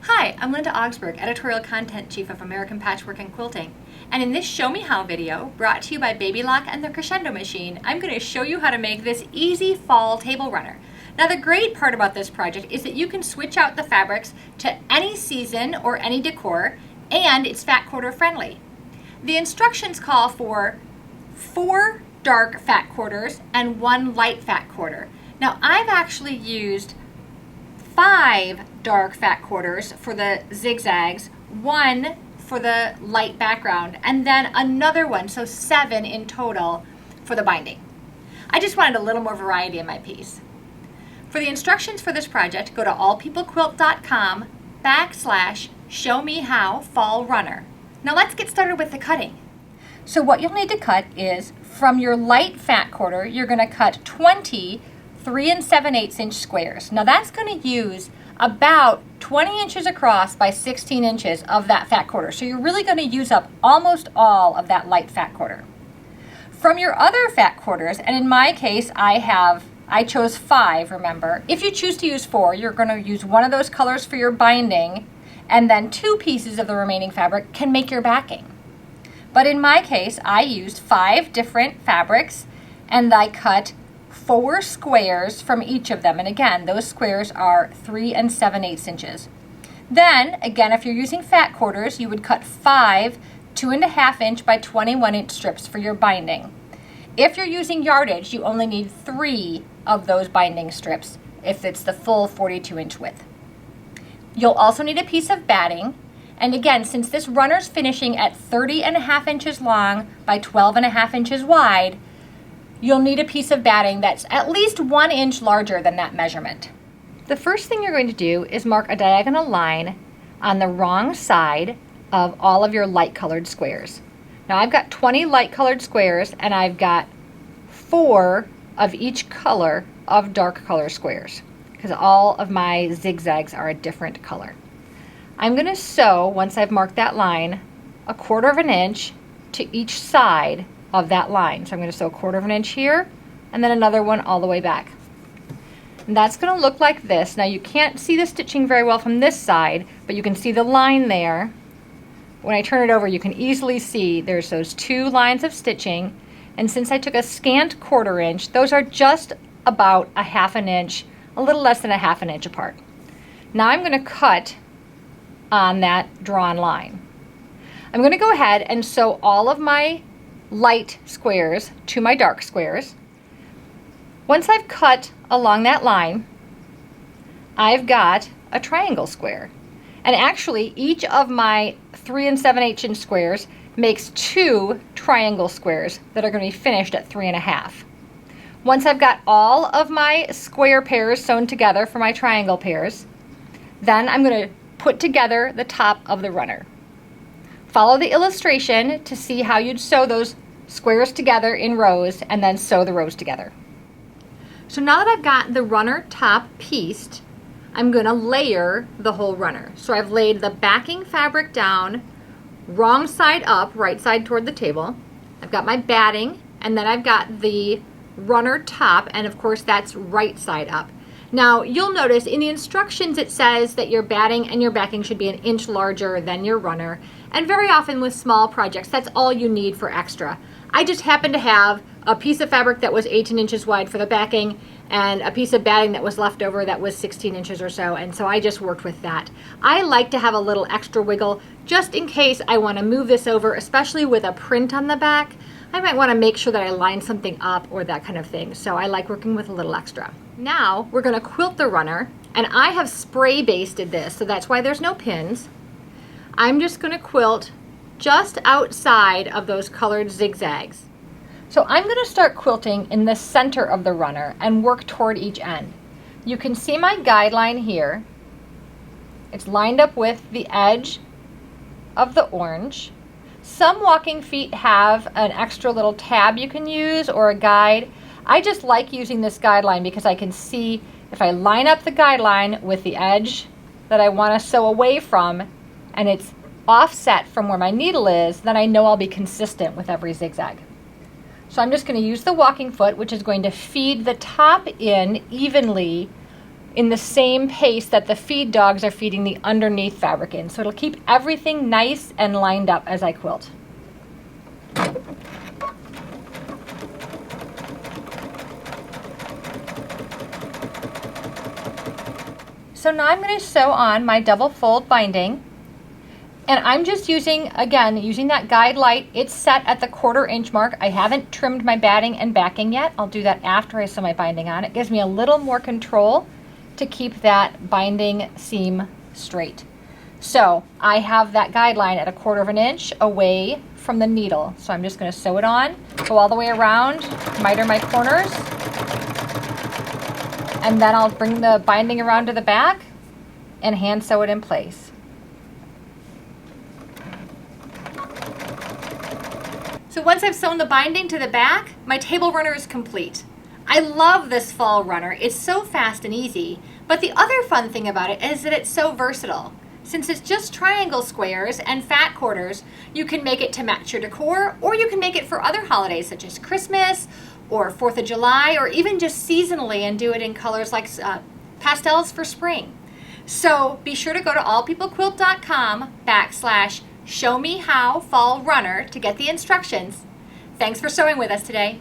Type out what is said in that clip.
Hi, I'm Linda Augsburg, Editorial Content Chief of American Patchwork and Quilting. And in this Show Me How video, brought to you by Baby Lock and the Crescendo Machine, I'm going to show you how to make this easy fall table runner. Now the great part about this project is that you can switch out the fabrics to any season or any decor, and it's fat quarter friendly. The instructions call for 4 dark fat quarters and 1 light fat quarter. Now I've actually used 5 dark fat quarters for the zigzags, 1 for the light background, and then another one, so 7 in total for the binding. I just wanted a little more variety in my piece. For the instructions for this project, go to allpeoplequilt.com/showmehowfallrunner. Now let's get started with the cutting. So what you'll need to cut is, from your light fat quarter, you're going to cut 20 3 7/8 inch squares. Now that's going to use about 20 inches across by 16 inches of that fat quarter. So you're really going to use up almost all of that light fat quarter. From your other fat quarters, and in my case I chose 5, remember. If you choose to use 4, you're going to use one of those colors for your binding, and then 2 pieces of the remaining fabric can make your backing. But in my case, I used 5 different fabrics, and I cut 4 squares from each of them. And again, those squares are 3 7/8 inches. Then, again, if you're using fat quarters, you would cut 5 2.5 inch by 21 inch strips for your binding. If you're using yardage, you only need 3 of those binding strips if it's the full 42 inch width. You'll also need a piece of batting. And again, since this runner's finishing at 30.5 inches long by 12.5 inches wide, you'll need a piece of batting that's at least 1 inch larger than that measurement. The first thing you're going to do is mark a diagonal line on the wrong side of all of your light colored squares. Now I've got 20 light colored squares, and I've got 4 of each color of dark color squares, because all of my zigzags are a different color. I'm going to sew, once I've marked that line, 1/4 inch to each side of that line. So I'm going to sew 1/4 inch here, and then another one all the way back. And that's going to look like this. Now you can't see the stitching very well from this side, but you can see the line there. When I turn it over, you can easily see there's those 2 lines of stitching, and since I took a scant 1/4 inch, those are just about 1/2 inch, a little less than 1/2 inch apart. Now I'm going to cut on that drawn line. I'm going to go ahead and sew all of my light squares to my dark squares. Once I've cut along that line, I've got a triangle square. And actually, each of my 3 7/8 inch squares makes 2 triangle squares that are going to be finished at 3.5. Once I've got all of my square pairs sewn together for my triangle pairs, then I'm going to put together the top of the runner. Follow the illustration to see how you'd sew those squares together in rows, and then sew the rows together. So now that I've got the runner top pieced, I'm going to layer the whole runner. So I've laid the backing fabric down, wrong side up, right side toward the table. I've got my batting, and then I've got the runner top, and of course that's right side up. Now you'll notice in the instructions it says that your batting and your backing should be 1 inch larger than your runner, and very often with small projects that's all you need for extra. I just happen to have a piece of fabric that was 18 inches wide for the backing, and a piece of batting that was left over that was 16 inches or so, and so I just worked with that. I like to have a little extra wiggle just in case I want to move this over, especially with a print on the back. I might want to make sure that I line something up or that kind of thing, so I like working with a little extra. Now we're going to quilt the runner, and I have spray basted this, so that's why there's no pins. I'm just going to quilt just outside of those colored zigzags. So I'm going to start quilting in the center of the runner and work toward each end. You can see my guideline here. It's lined up with the edge of the orange. Some walking feet have an extra little tab you can use or a guide. I just like using this guideline because I can see if I line up the guideline with the edge that I want to sew away from, and it's offset from where my needle is, then I know I'll be consistent with every zigzag. So I'm just going to use the walking foot, which is going to feed the top in evenly in the same pace that the feed dogs are feeding the underneath fabric in. So it'll keep everything nice and lined up as I quilt. So now I'm going to sew on my double fold binding, and I'm just using that guide light. It's set at the 1/4 inch mark. I haven't trimmed my batting and backing yet. I'll do that after I sew my binding on. It gives me a little more control to keep that binding seam straight. So I have that guideline at a 1/4 inch away from the needle. So I'm just going to sew it on, go all the way around, miter my corners, and then I'll bring the binding around to the back and hand sew it in place. So once I've sewn the binding to the back, my table runner is complete. I love this fall runner. It's so fast and easy, but the other fun thing about it is that it's so versatile. Since it's just triangle squares and fat quarters, you can make it to match your decor, or you can make it for other holidays such as Christmas or 4th of July, or even just seasonally and do it in colors like pastels for spring. So be sure to go to allpeoplequilt.com/showmehowfallrunner to get the instructions. Thanks for sewing with us today.